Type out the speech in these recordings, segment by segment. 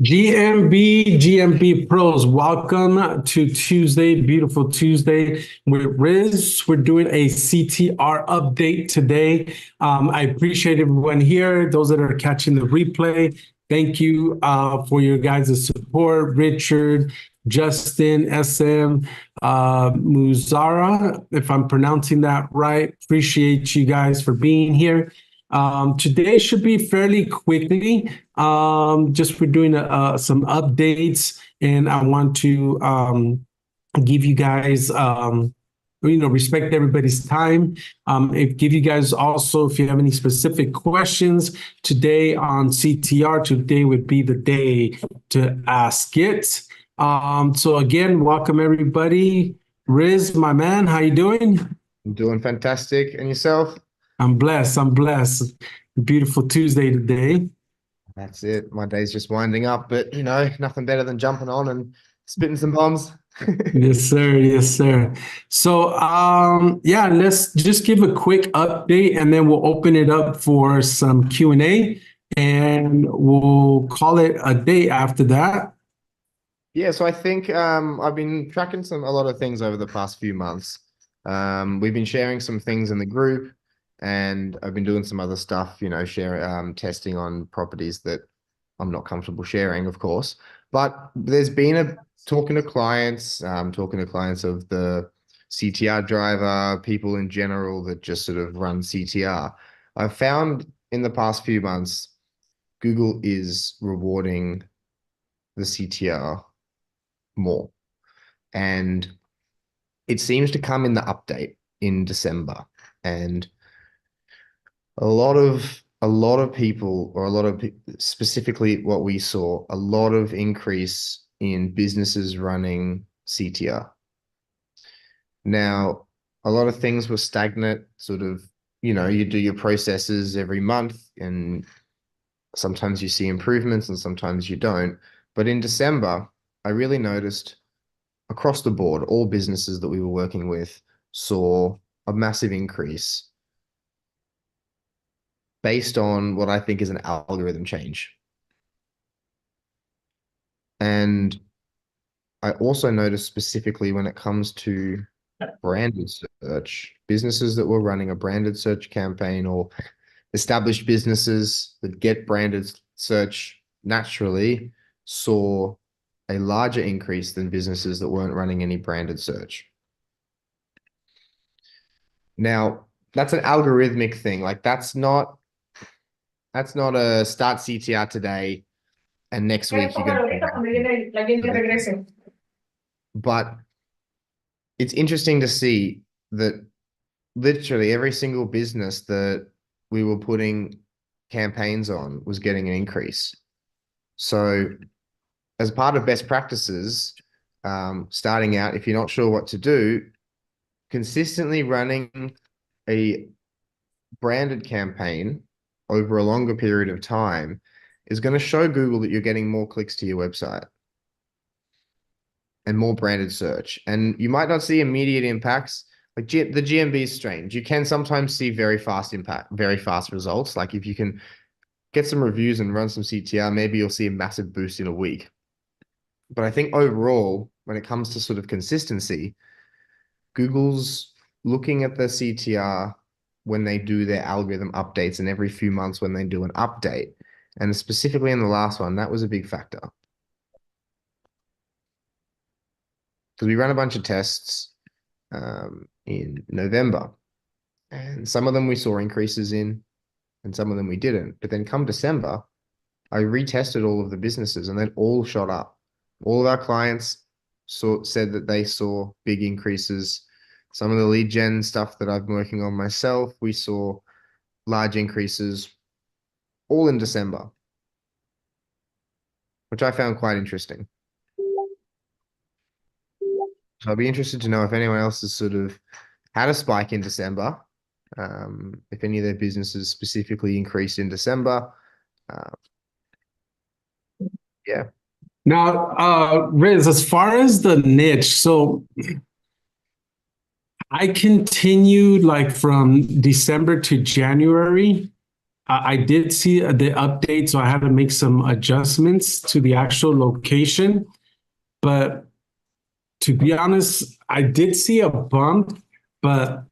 GMB Pros, welcome to Tuesday, beautiful Tuesday with Rhys. We're doing a CTR update today. I appreciate everyone here, those that are catching the replay. Thank you for your guys' support. Richard, Justin, SM, Muzara, if I'm pronouncing that right. Appreciate you guys for being here. Today should be fairly quickly. Just we're doing some updates, and I want to give you guys, respect everybody's time. Give you guys also, if you have any specific questions today on CTR, today would be the day to ask it. So again, welcome everybody. Rhys, my man, how you doing? I'm doing fantastic. And yourself? I'm blessed. I'm blessed. Beautiful Tuesday today. That's it. My day's just winding up, but nothing better than jumping on and spitting some bombs. Yes, sir. Yes, sir. So, yeah, let's just give a quick update and then we'll open it up for some Q&A and we'll call it a day after that. Yeah, so I think I've been tracking a lot of things over the past few months. We've been sharing some things in the group, and I've been doing some other stuff, testing on properties that I'm not comfortable sharing, of course. But there's been talking to clients of the CTR driver, people in general that just sort of run CTR. I've found in the past few months, Google is rewarding the CTR more. And it seems to come in the update in December. And a lot of people, or specifically what we saw, a lot of increase in businesses running CTR. Now, a lot of things were stagnant, sort of, you do your processes every month, and sometimes you see improvements and sometimes you don't. But in December, I really noticed across the board, all businesses that we were working with saw a massive increase based on what I think is an algorithm change. And I also noticed specifically when it comes to branded search, businesses that were running a branded search campaign, or established businesses that get branded search naturally, saw a larger increase than businesses that weren't running any branded search. Now, that's an algorithmic thing. Like that's not a start CTR today and next week you're going to. But it's interesting to see that literally every single business that we were putting campaigns on was getting an increase. So as part of best practices, starting out, if you're not sure what to do, consistently running a branded campaign over a longer period of time is going to show Google that you're getting more clicks to your website and more branded search. And you might not see immediate impacts. Like the GMB is strange. You can sometimes see very fast results. Like if you can get some reviews and run some CTR, maybe you'll see a massive boost in a week. But I think overall, when it comes to sort of consistency, Google's looking at the CTR when they do their algorithm updates, and every few months when they do an update. And specifically in the last one, that was a big factor. Because we ran a bunch of tests in November, and some of them we saw increases in, and some of them we didn't. But then come December, I retested all of the businesses and then all shot up. All of our clients said that they saw big increases. Some of the lead gen stuff that I've been working on myself, we saw large increases all in December, which I found quite interesting. So I'd be interested to know if anyone else has sort of had a spike in December, if any of their businesses specifically increased in December. Yeah. Now, Rhys, as far as the niche, so I continued like from December to January. I did see the update, so I had to make some adjustments to the actual location. But to be honest, I did see a bump, but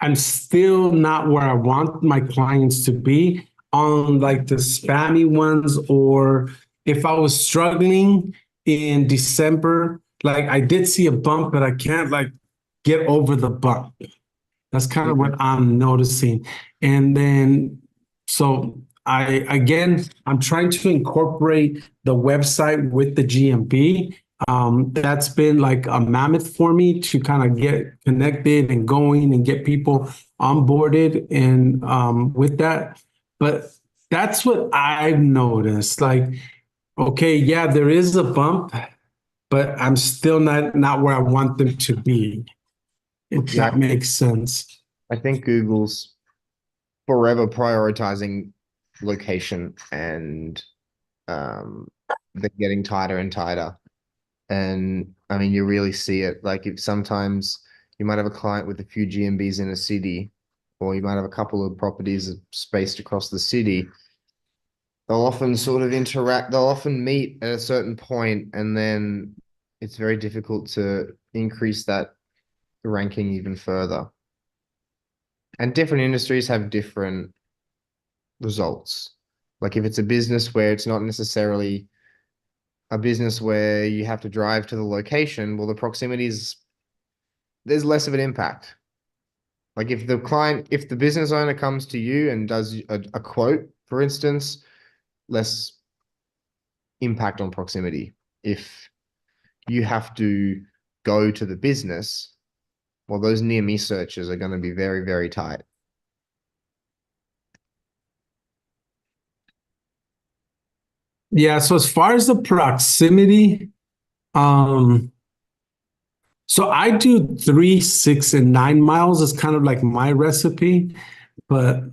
I'm still not where I want my clients to be on like the spammy ones, or if I was struggling in December, like I did see a bump, but I can't like get over the bump. That's kind of Mhm. what I'm noticing. And then, so again, I'm trying to incorporate the website with the GMB. That's been like a mammoth for me to kind of get connected and going and get people onboarded and with that. But that's what I've noticed. Like, okay, yeah, there is a bump, but I'm still not where I want them to be, if Yeah, that makes sense. I think Google's forever prioritizing location, and they're getting tighter and tighter. And I mean, you really see it. Like if sometimes you might have a client with a few GMBs in a city, or you might have a couple of properties spaced across the city. They'll often sort of interact, they'll often meet at a certain point, and then it's very difficult to increase that ranking even further. And different industries have different results. Like if it's a business where it's not necessarily a business where you have to drive to the location, well, the proximities, there's less of an impact. Like if the business owner comes to you and does a quote, for instance, less impact on proximity. If you have to go to the business, well, those near me searches are going to be very, very tight. Yeah, so as far as the proximity, um, so I do 3, 6, and 9 miles is kind of like my recipe, but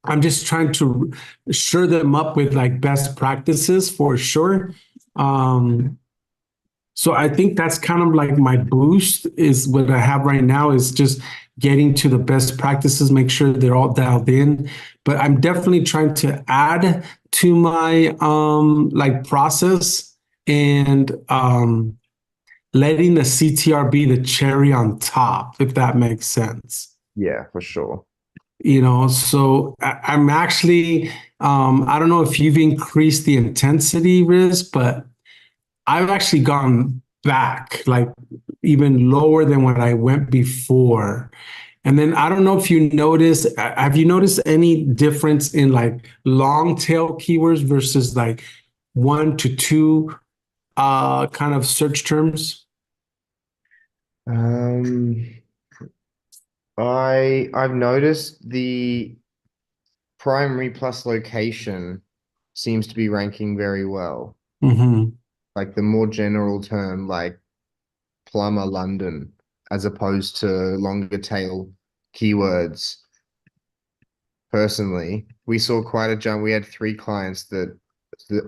I'm just trying to sure them up with like best practices for sure. Um, so I think that's kind of like my boost is what I have right now is just getting to the best practices, make sure they're all dialed in. But I'm definitely trying to add to my like process and letting the CTR be the cherry on top, if that makes sense. Yeah, for sure. So I'm actually I don't know if you've increased the intensity, Riz, but I've actually gone back, like even lower than when I went before. And then I don't know if you notice, have you noticed any difference in like long tail keywords versus like 1 to 2 kind of search terms? Um, I've noticed the primary plus location seems to be ranking very well. Hmm. Like the more general term, like plumber London, as opposed to longer tail keywords. Personally, we saw quite a jump. We had three clients that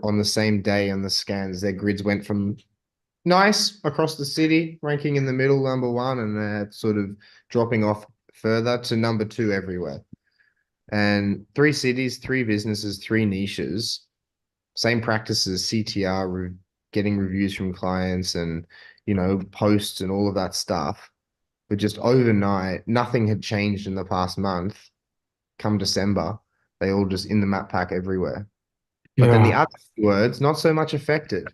on the same day on the scans, their grids went from nice across the city, ranking in the middle, number one, and sort of dropping off further to number two everywhere. And three cities, three businesses, three niches, same practices, CTR, getting reviews from clients and, posts and all of that stuff. But just overnight, nothing had changed in the past month. Come December, they all just in the map pack everywhere. But then the Yeah. other words, not so much affected.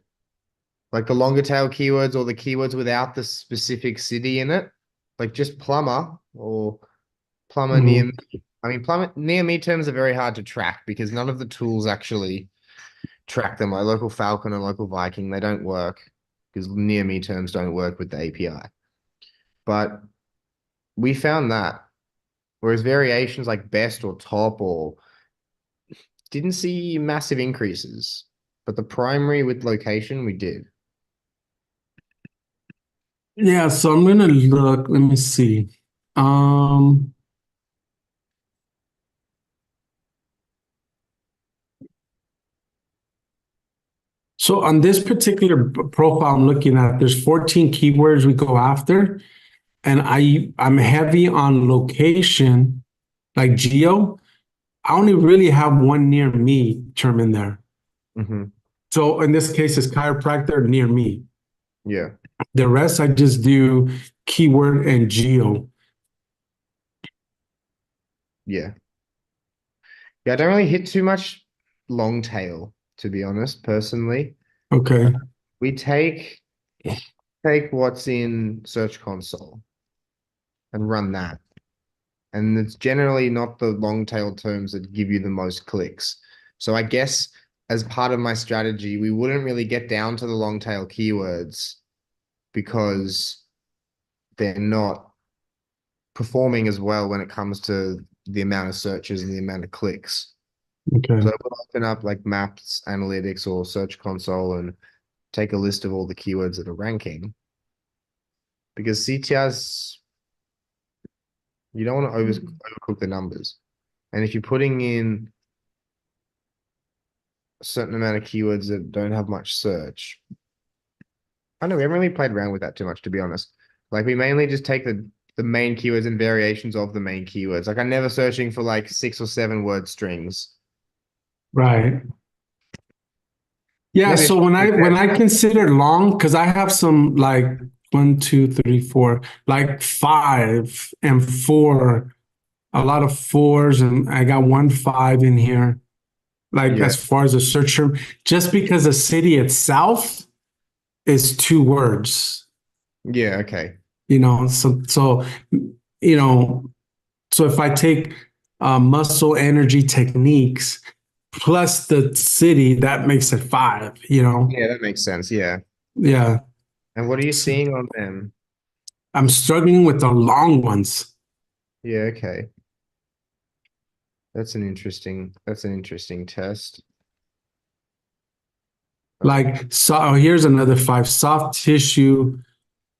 Like the longer tail keywords or the keywords without the specific city in it, like just plumber or plumber near Mhm. me. I mean, plumber near me terms are very hard to track because none of the tools actually track them. Like local Falcon and local Viking, they don't work because near me terms don't work with the API. But we found that, whereas variations like best or top or didn't see massive increases, but the primary with location we did. Yeah, so I'm gonna look, let me see. Um, so on this particular profile I'm looking at, there's 14 keywords we go after, and I'm heavy on location, like geo. I only really have one near me term in there. Hmm. So in this case, it's chiropractor near me. Yeah. The rest I just do keyword and geo. Yeah. Yeah. I don't really hit too much long tail, to be honest, personally. Okay. We take what's in Search Console and run that. And it's generally not the long tail terms that give you the most clicks. So I guess as part of my strategy, we wouldn't really get down to the long tail keywords because they're not performing as well when it comes to the amount of searches and the amount of clicks. Okay. So I would open up like Maps, Analytics, or Search Console and take a list of all the keywords that are ranking because CTRs, you don't want to overcook the numbers. And if you're putting in a certain amount of keywords that don't have much search, I know we haven't really played around with that too much, to be honest. Like we mainly just take the main keywords and variations of the main keywords. Like I'm never searching for like 6 or 7 word strings. Right. Yeah, Maybe a so few when I exceptions. consider long, because I have some like one, two, three, four, like five and four, a lot of fours, and I got one five in here. Like Yeah. as far as a search term, just because the city itself is 2 words, Yeah. Okay. so you know, so if I take muscle energy techniques plus the city, that makes it five. Yeah, that makes sense. Yeah. Yeah. And what are you So seeing on them? I'm struggling with the long ones. Yeah. Okay. That's an interesting test. Like, so here's another five. Soft tissue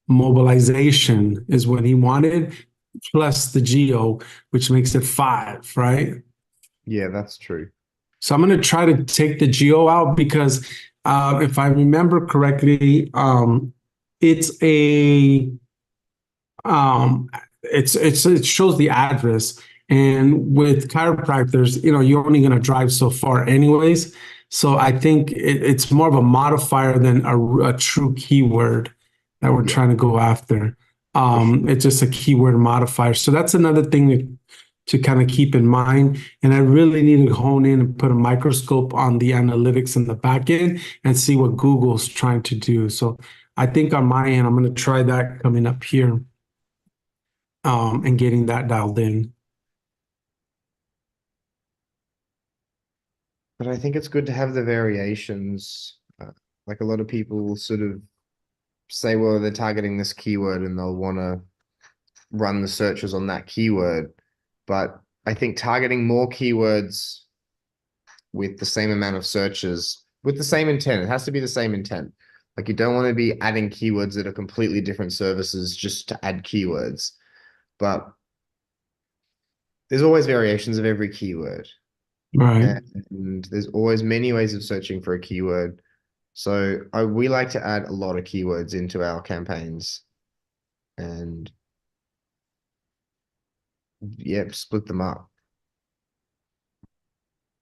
mobilization is what he wanted, plus the geo, which makes it five, right? Yeah, that's true. So I'm going to try to take the geo out because if I remember correctly, it's a it shows the address, and with chiropractors, you're only going to drive so far anyways. So I think it's more of a modifier than a true keyword that we're Yeah, trying to go after. for sure. It's just a keyword modifier. So that's another thing to kind of keep in mind. And I really need to hone in and put a microscope on the analytics in the back end and see what Google's trying to do. So I think on my end, I'm going to try that coming up here, and getting that dialed in. But I think it's good to have the variations. Like a lot of people sort of say, well, they're targeting this keyword and they'll want to run the searches on that keyword. But I think targeting more keywords with the same amount of searches, with the same intent, it has to be the same intent. Like you don't want to be adding keywords that are completely different services just to add keywords. But there's always variations of every keyword. Right, And there's always many ways of searching for a keyword. So we like to add a lot of keywords into our campaigns and yeah, split them up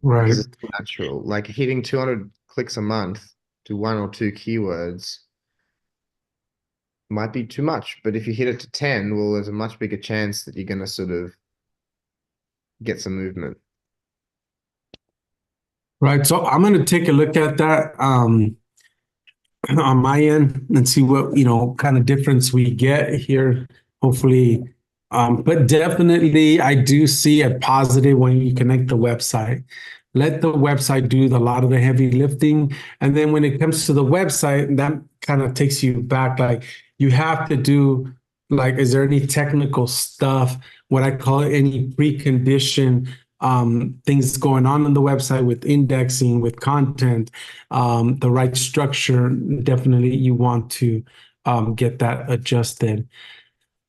right, because it's natural. Like hitting 200 clicks a month to 1 or 2 keywords might be too much, but if you hit it to 10, well, there's a much bigger chance that you're going to sort of get some movement. right. So I'm going to take a look at that on my end and see what kind of difference we get here. Hopefully, but definitely, I do see a positive when you connect the website. Let the website do a lot of the heavy lifting, and then when it comes to the website, that kind of takes you back. Like you have to do, like, is there any technical stuff? What I call any precondition things going on the website with indexing, with content, the right structure. Definitely, you want to get that adjusted.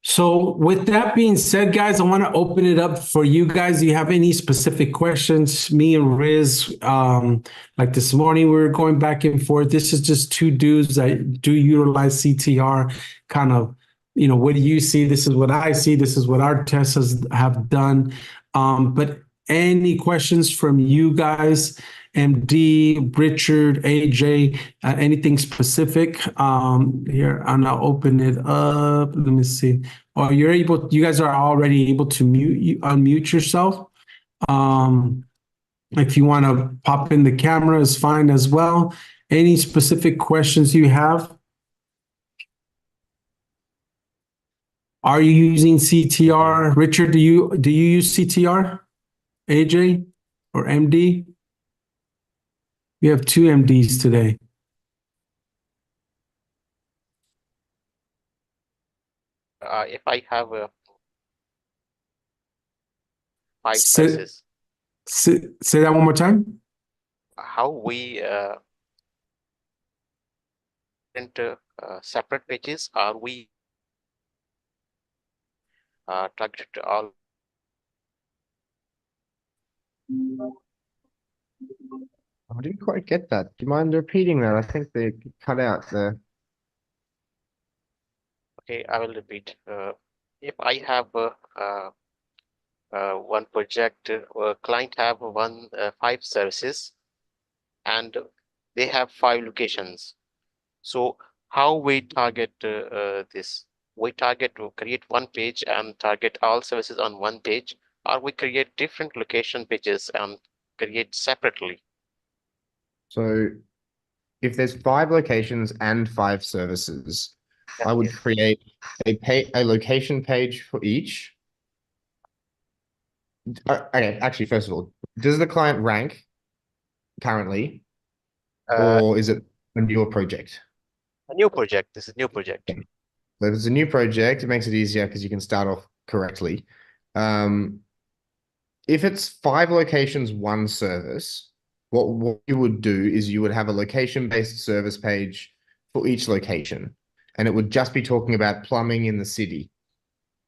So, with that being said, guys, I want to open it up for you guys. Do you have any specific questions? Me and Riz, like this morning, we were going back and forth. This is just two dudes that do utilize CTR. Kind of, what do you see? This is what I see. This is what our tests have done. But any questions from you guys, MD, Richard, AJ, anything specific. Here, I'll now open it up. Let me see. Oh, you guys are already able to unmute yourself. If you want to pop in the camera is fine as well. Any specific questions you have? Are you using CTR? Richard, do you use CTR? AJ or MD? We have two MDs today. If I have five Say, services, say that one more time. how we print separate pages? Are we targeted to all? I didn't quite get that. Do you mind repeating that? I think they cut out there. Okay, I will repeat. If I have one project, client have five services, and they have 5 locations. So how we target this? We target to create one page and target all services on one page, or we create different location pages and create separately. So if there's 5 locations and 5 services, I would create a location page for each. Okay, actually, first of all, does the client rank currently, or is it a newer project? A new project. This is a new project. So if it's a new project, it makes it easier because you can start off correctly. If it's 5 locations, 1 service, what you would do is you would have a location-based service page for each location, and it would just be talking about plumbing in the city,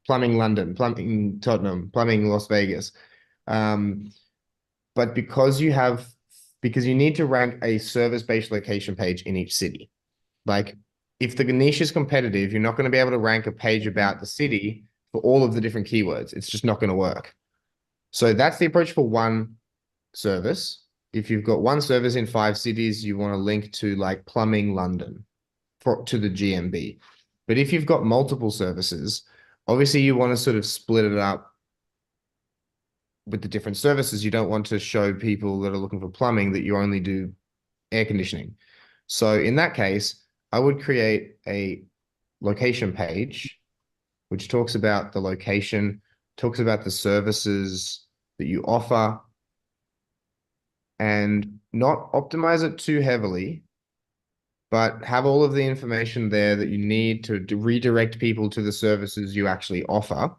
plumbing London, plumbing Tottenham, plumbing Las Vegas. But because you need to rank a service-based location page in each city. Like if the niche is competitive, you're not going to be able to rank a page about the city for all of the different keywords. It's just not going to work. So that's the approach for one service. If you've got one service in 5 cities, you want to link to like plumbing London to the GMB. But if you've got multiple services, obviously you want to sort of split it up with the different services. You don't want to show people that are looking for plumbing that you only do air conditioning. So in that case, I would create a location page, which talks about the location, talks about the services that you offer, and not optimize it too heavily, but have all of the information there that you need to redirect people to the services you actually offer.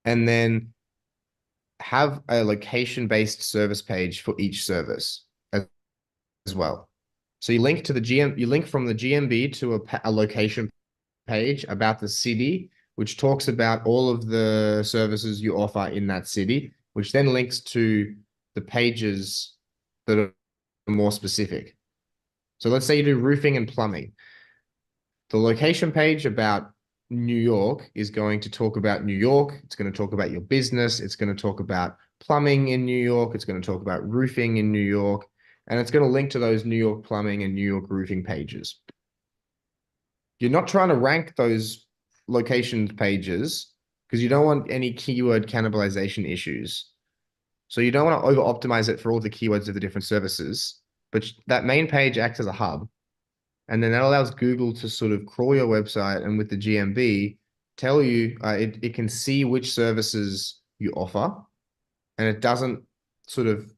And then have a location-based service page for each service as well. So you link to you link from the GMB to a location page about the city, which talks about all of the services you offer in that city, which then links to the pages that are more specific. So let's say you do roofing and plumbing. The location page about New York is going to talk about New York. It's going to talk about your business. It's going to talk about plumbing in New York. It's going to talk about roofing in New York. And it's going to link to those New York plumbing and New York roofing pages. You're not trying to rank those location pages because you don't want any keyword cannibalization issues. So you don't want to over-optimize it for all the keywords of the different services, but that main page acts as a hub. And then that allows Google to sort of crawl your website and with the GMB, tell you, it can see which services you offer, and it doesn't sort of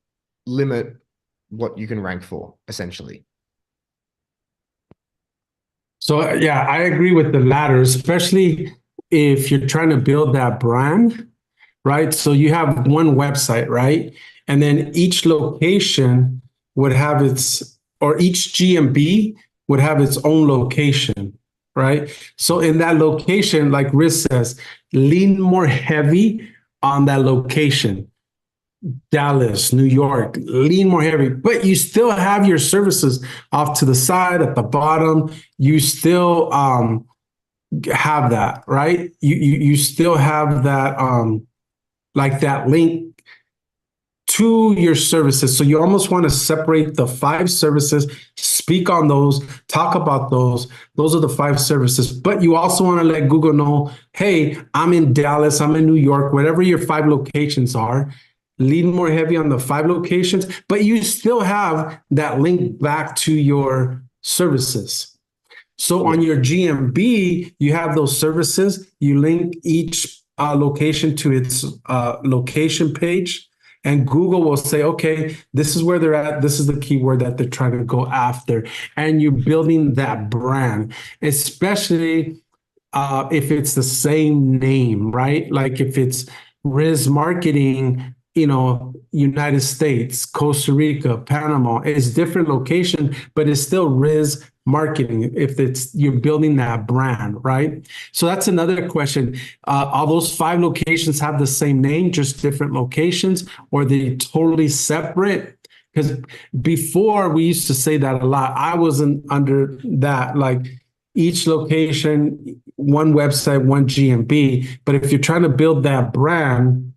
limit what you can rank for, essentially. So yeah, I agree with the latter, especially if you're trying to build that brand, right? So you have one website, right? And then each location would have each GMB would have its own location, right? So in that location, like Rhys says, lean more heavy on that location. Dallas, New York, lean more heavy, but you still have your services off to the side at the bottom. You still have that, right? You still have that like that link to your services. So you almost want to separate the 5 services, speak on those, talk about those. Those are the 5 services. But you also want to let Google know, hey, I'm in Dallas, I'm in New York, whatever your 5 locations are. Lean more heavy on the 5 locations, but you still have that link back to your services. So on your GMB, you have those services. You link each location to its location page, and Google will say, okay, this is where they're at. This is the keyword that they're trying to go after. And you're building that brand, especially if it's the same name, right? Like if it's Riz Marketing, United States, Costa Rica, Panama, it's different location, but it's still Riz Marketing if you're building that brand, right? So that's another question. All those 5 locations have the same name, just different locations, or they totally separate? Because before we used to say that a lot. I wasn't under that, like each location, one website, one GMB. But if you're trying to build that brand,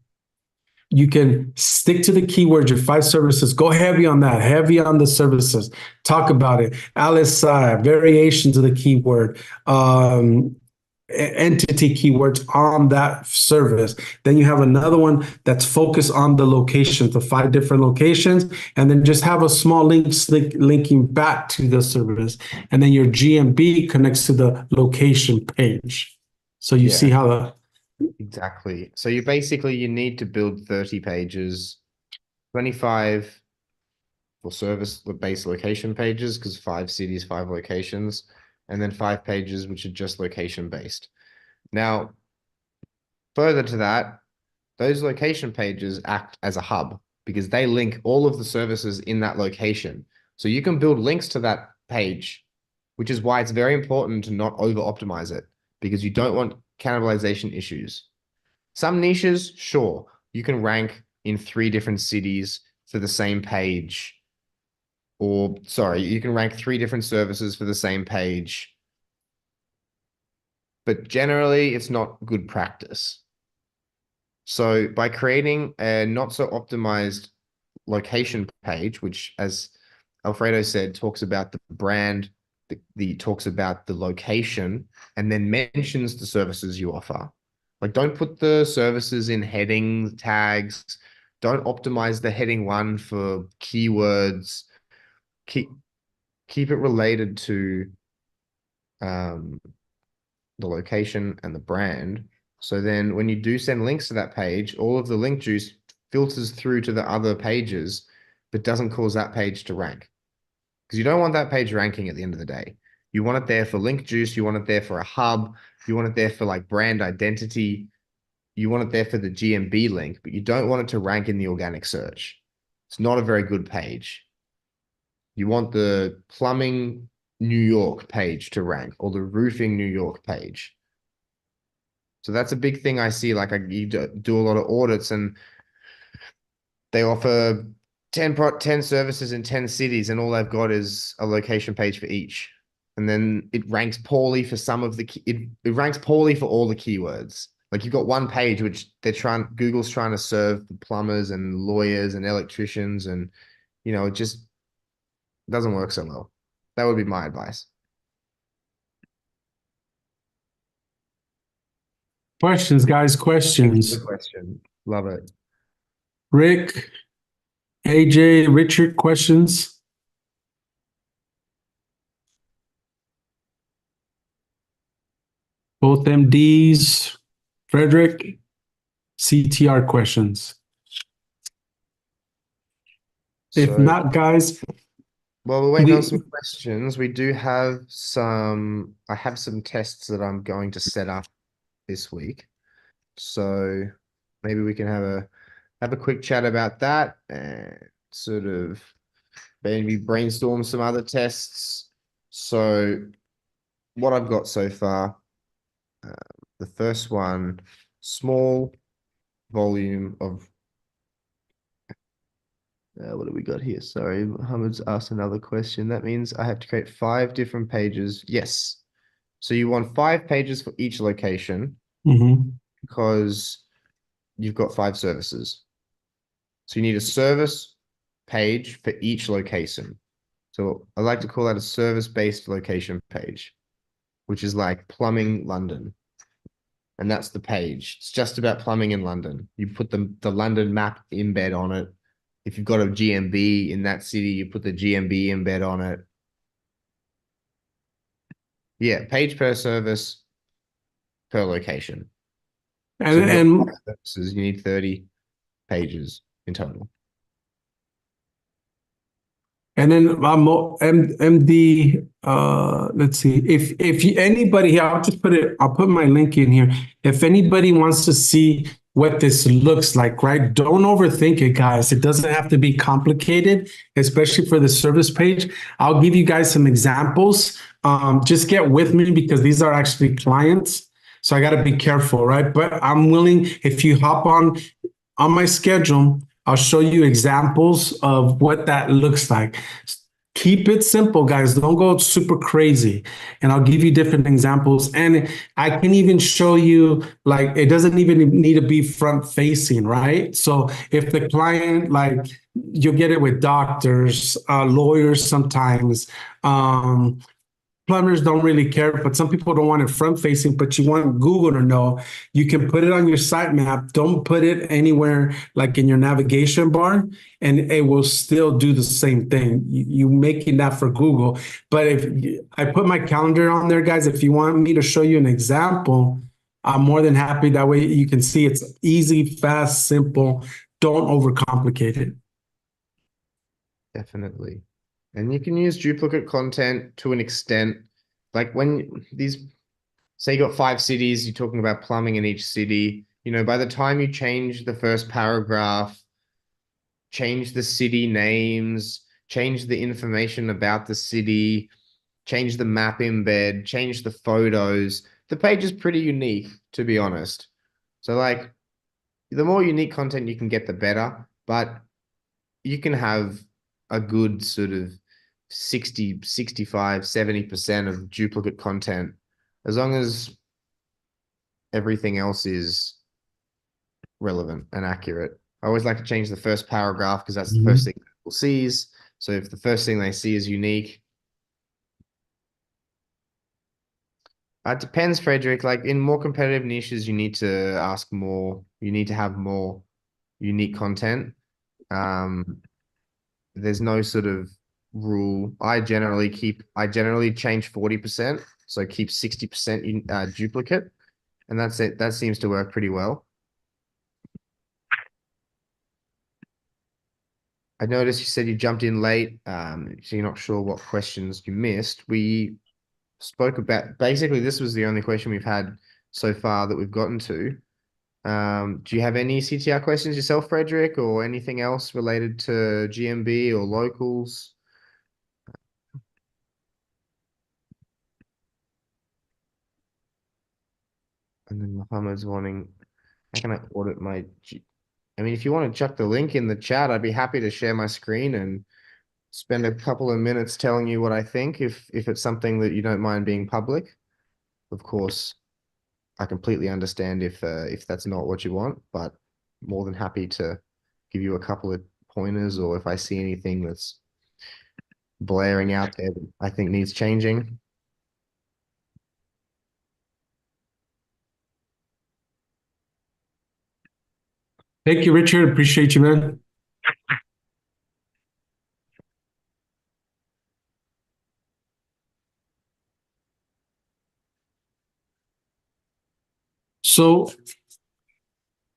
you can stick to the keywords, your 5 services, go heavy on that, heavy on the services, talk about it. LSI, variations of the keyword, entity keywords on that service. Then you have another one that's focused on the locations, the 5 different locations, and then just have a small link linking back to the service. And then your GMB connects to the location page. So you see how the Exactly. So you need to build 30 pages, 25 for service-based location pages, because 5 cities, 5 locations, and then 5 pages which are just location-based. Now, further to that, those location pages act as a hub because they link all of the services in that location. So you can build links to that page, which is why it's very important to not over-optimize it, because you don't want cannibalization issues. Some niches, sure, you can rank in 3 different cities for the same page. Or, sorry, you can rank 3 different services for the same page. But generally, it's not good practice. So by creating a not so optimized location page, which, as Alfredo said, talks about the brand, talks about the location, and then mentions the services you offer. Like, don't put the services in heading tags. Don't optimize the heading 1 for keywords. Keep it related to the location and the brand. So then when you do send links to that page, all of the link juice filters through to the other pages, but doesn't cause that page to rank. Because you don't want that page ranking at the end of the day. You want it there for link juice. You want it there for a hub. You want it there for like brand identity. You want it there for the GMB link, but you don't want it to rank in the organic search. It's not a very good page. You want the plumbing New York page to rank, or the roofing New York page. So that's a big thing I see. Like, I do a lot of audits, and they offer 10 services in 10 cities, and all they've got is a location page for each. And then it ranks poorly for some of the it ranks poorly for all the keywords. Like, you've got one page which Google's trying to serve the plumbers and lawyers and electricians, and it just doesn't work so well. That would be my advice. questions, guys, questions. Good question. Love it. Rick, AJ, Richard, questions? Both MDs, Frederick, CTR questions. If not, guys. Well, we're waiting on some questions. We do have I have some tests that I'm going to set up this week. So maybe we can have a quick chat about that and sort of maybe brainstorm some other tests. So what I've got so far, the first one, small volume of what do we got here? Sorry, Mohammed's asked another question. That means I have to create 5 different pages. Yes. So you want 5 pages for each location, because you've got 5 services. So you need a service page for each location. So I like to call that a service-based location page, which is like plumbing London. And that's the page. It's just about plumbing in London. You put the London map embed on it. If you've got a GMB in that city, you put the GMB embed on it. Yeah, page per service per location. So And services, you need 30 pages in total. And then MD, let's see, if anybody here, I'll put my link in here. If anybody wants to see what this looks like, right? Don't overthink it, guys. It doesn't have to be complicated, especially for the service page. I'll give you guys some examples. Just get with me because these are actually clients. So I got to be careful, right? But I'm willing, if you hop on my schedule, I'll show you examples of what that looks like. Keep it simple, guys. Don't go super crazy. And I'll give you different examples. And I can even show you, like, it doesn't even need to be front facing, right? So if the client, like, you'll get it with doctors, lawyers sometimes, plumbers don't really care, but some people don't want it front facing, but you want Google to know. You can put it on your sitemap. Don't put it anywhere like in your navigation bar, and it will still do the same thing. You making that for Google. But if I put my calendar on there, guys, if you want me to show you an example, I'm more than happy. That way you can see it's easy, fast, simple. Don't overcomplicate it. Definitely. And you can use duplicate content to an extent. Like when these, say you got 5 cities, you're talking about plumbing in each city. You know, by the time you change the first paragraph, change the city names, change the information about the city, change the map embed, change the photos, the page is pretty unique, to be honest. So like, the more unique content you can get, the better. But you can have a good sort of 60, 65, 70% of duplicate content, as long as everything else is relevant and accurate. I always like to change the first paragraph because that's the first thing people sees. So if the first thing they see is unique, it depends, Frederick. Like in more competitive niches, you need to ask more. You need to have more unique content. There's no sort of rule. I generally change 40%, so keep 60% duplicate, and that's it. That seems to work pretty well. I noticed you said you jumped in late, so you're not sure what questions you missed. We spoke about, basically this was the only question we've had so far that we've gotten to. Do you have any CTR questions yourself, Frederick, or anything else related to GMB or locals? And then Muhammad's wanting, how can I audit my I mean, if you want to chuck the link in the chat, I'd be happy to share my screen and spend a couple of minutes telling you what I think, if it's something that you don't mind being public. Of course, I completely understand if that's not what you want, but more than happy to give you a couple of pointers, or if I see anything that's blaring out there that I think needs changing. Thank you, Richard. Appreciate you, man. So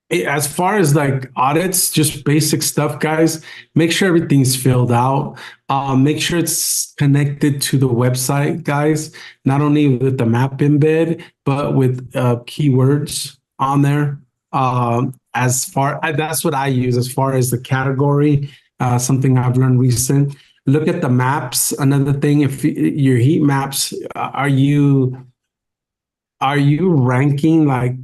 as far as like audits, just basic stuff, guys, make sure everything's filled out. Make sure it's connected to the website, guys, not only with the map embed, but with keywords on there. That's what I use as far as the category, something I've learned recent. Look at the maps. Another thing, if your heat maps, are you ranking like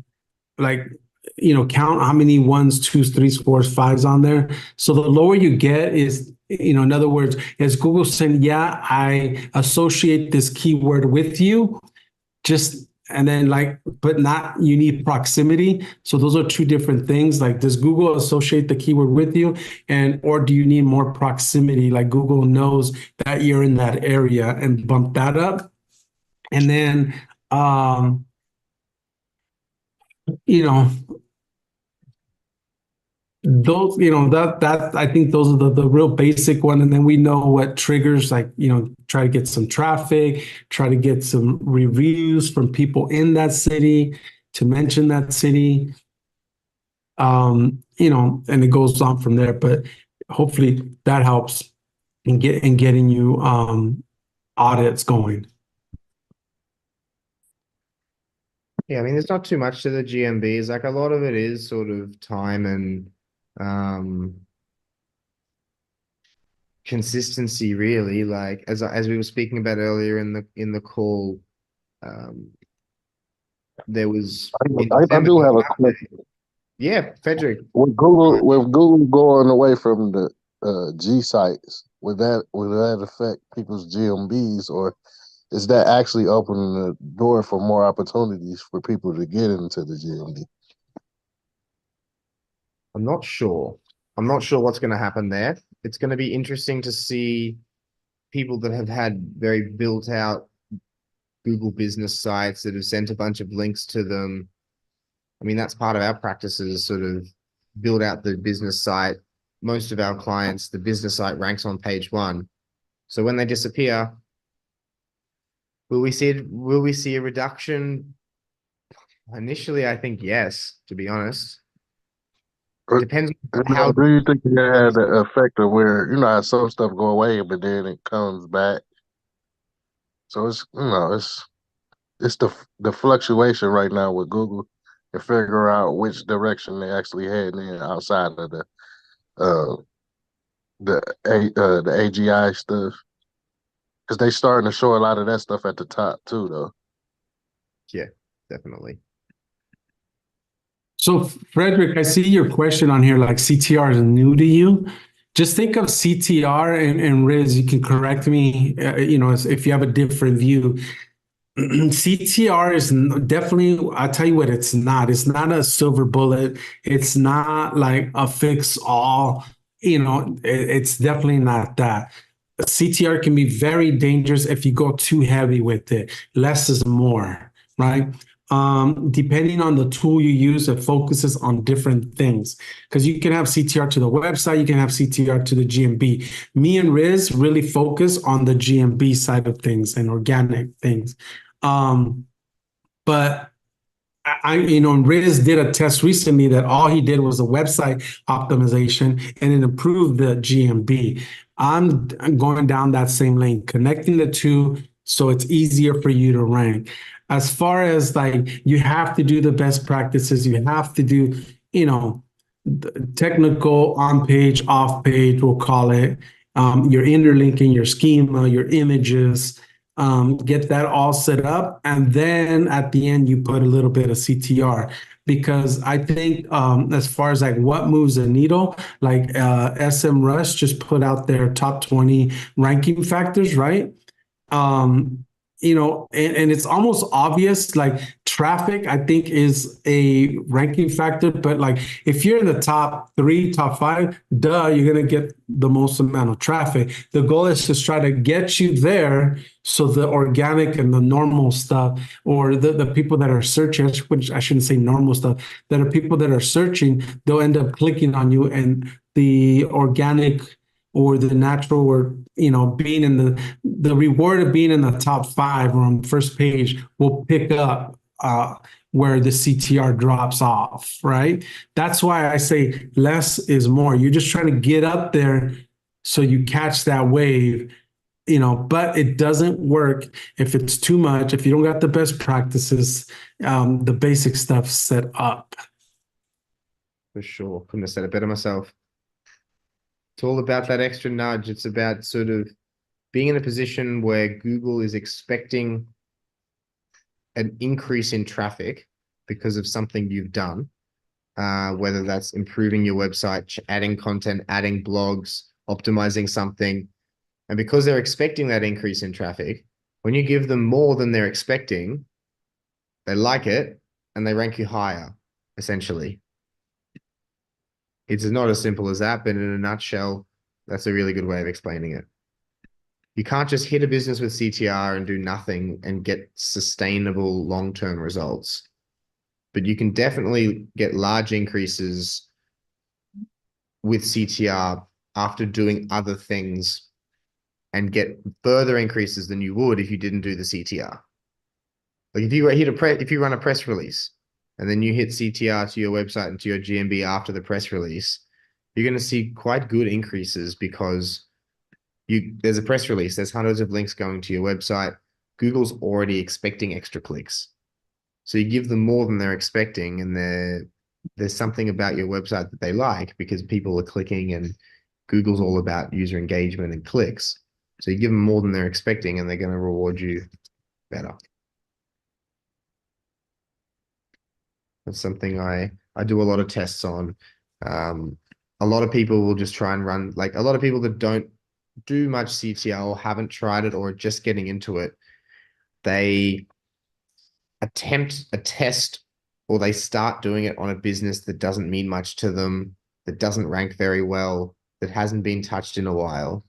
count how many ones, twos, threes, fours, fives on there. So the lower you get is, in other words, is Google saying, yeah, I associate this keyword with you. Just and then like, but not, you need proximity. So those are two different things. Like, does Google associate the keyword with you, and or do you need more proximity? Like Google knows that you're in that area and bump that up. And then, you know, those, that I think those are the real basic one. And then we know what triggers, like, try to get some traffic, try to get some reviews from people in that city to mention that city. And it goes on from there, but hopefully that helps in getting you audits going. Yeah, I mean, there's not too much to the GMBs. Like a lot of it is sort of time and consistency, really. Like as we were speaking about earlier in the call, there was I do have a question. Yeah, Frederick. With Google going away from the G sites, would that affect people's GMBs, or is that actually opening the door for more opportunities for people to get into the GMB? I'm not sure. I'm not sure what's going to happen there. It's going to be interesting to see people that have had very built out Google business sites that have sent a bunch of links to them. I mean, that's part of our practices, sort of build out the business site. Most of our clients, the business site ranks on page 1. So when they disappear, will we see a reduction? Initially, I think yes, to be honest. Depends how. Do you think it had the effect of where, how some stuff go away, but then it comes back? So it's the fluctuation right now with Google and figure out which direction they actually head in outside of the AGI stuff, because they starting to show a lot of that stuff at the top too, though. Yeah, definitely. So, Frederick, I see your question on here, like CTR is new to you. Just think of CTR and Rhys, you can correct me, if you have a different view. CTR is definitely, I'll tell you what, it's not. It's not a silver bullet. It's not like a fix all, it's definitely not that. CTR can be very dangerous if you go too heavy with it. Less is more, right? Depending on the tool you use, it focuses on different things. Because you can have CTR to the website, you can have CTR to the GMB. Me and Rhys really focus on the GMB side of things and organic things. But Rhys did a test recently that all he did was a website optimization and it improved the GMB. I'm going down that same lane, connecting the two so it's easier for you to rank. As far as like, you have to do the best practices, you have to do, technical on page, off page, we'll call it, your interlinking, your schema, your images, get that all set up. And then at the end, you put a little bit of CTR, because I think as far as like what moves the needle, like SEMrush just put out their top 20 ranking factors, right? And it's almost obvious, like traffic, I think, is a ranking factor. But like, if you're in the top 3, top 5, you're going to get the most amount of traffic. The goal is to try to get you there. So the organic and the normal stuff, or the people that are searching, which I shouldn't say normal stuff, that are people that are searching, they'll end up clicking on you, and the organic or the natural, or being in the reward of being in the top 5 or on the first page will pick up where the CTR drops off, right? That's why I say less is more. You're just trying to get up there so you catch that wave, but it doesn't work if it's too much, if you don't got the best practices, the basic stuff set up. For sure. Couldn't have said it better myself. It's all about that extra nudge. It's about sort of being in a position where Google is expecting an increase in traffic because of something you've done, whether that's improving your website, adding content, adding blogs, optimizing something. And because they're expecting that increase in traffic, when you give them more than they're expecting, they like it, and they rank you higher, essentially. It's not as simple as that, but in a nutshell, that's a really good way of explaining it. You can't just hit a business with CTR and do nothing and get sustainable long-term results. But you can definitely get large increases with CTR after doing other things and get further increases than you would if you didn't do the CTR. Like if you run a press release and then you hit CTR to your website and to your GMB after the press release, you're going to see quite good increases because there's a press release, there's hundreds of links going to your website. Google's already expecting extra clicks. So you give them more than they're expecting, and there's something about your website that they like because people are clicking, and Google's all about user engagement and clicks. So you give them more than they're expecting, and they're going to reward you better. That's something I do a lot of tests on. A lot of people will just try and run, like a lot of people that don't do much CTR or haven't tried it or are just getting into it, they attempt a test or they start doing it on a business that doesn't mean much to them, that doesn't rank very well, that hasn't been touched in a while.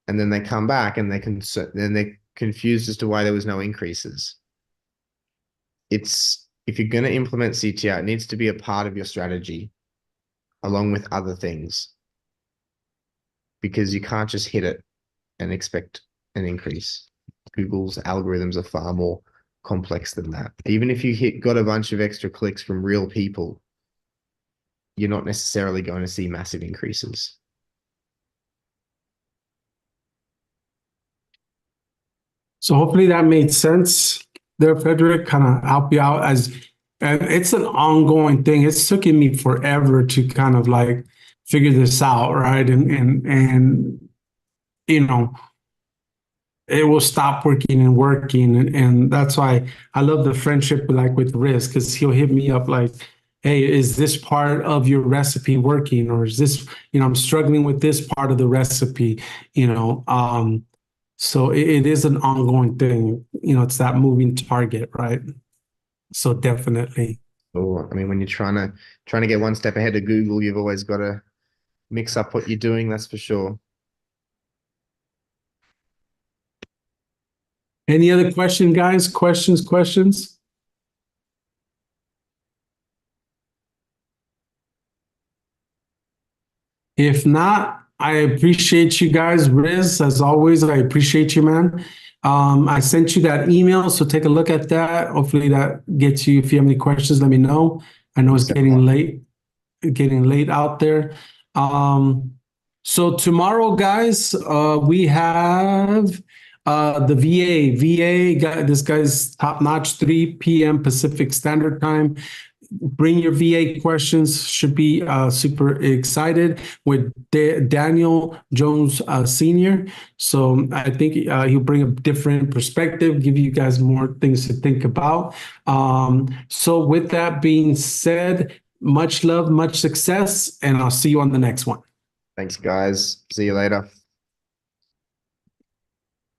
And then they come back and they're confused as to why there was no increases. If you're going to implement CTR, it needs to be a part of your strategy along with other things, because you can't just hit it and expect an increase. Google's algorithms are far more complex than that. Even if you got a bunch of extra clicks from real people, you're not necessarily going to see massive increases. So hopefully that made sense there, Frederick, kind of help you out and it's an ongoing thing. It's taken me forever to kind of like figure this out, right? And you know, it will stop working and working. And that's why I love the friendship with Rhys, because he'll hit me up like, hey, is this part of your recipe working? Or is this, I'm struggling with this part of the recipe, so it is an ongoing thing. It's that moving target, right? So definitely. Or I mean, when you're trying to get one step ahead of Google, you've always got to mix up what you're doing, that's for sure. Any other question, guys? Questions? If not, I appreciate you guys. Rhys, as always, I appreciate you, man. I sent you that email, so take a look at that. Hopefully that gets you. If you have any questions, let me know. I know it's getting late out there. So tomorrow, guys, we have the VA. This guy's top notch, 3 p.m. Pacific Standard Time. Bring your VA questions. Should be super excited with Daniel Jones Sr. So I think he'll bring a different perspective, give you guys more things to think about. So with that being said, much love, much success, and I'll see you on the next one. Thanks, guys. See you later.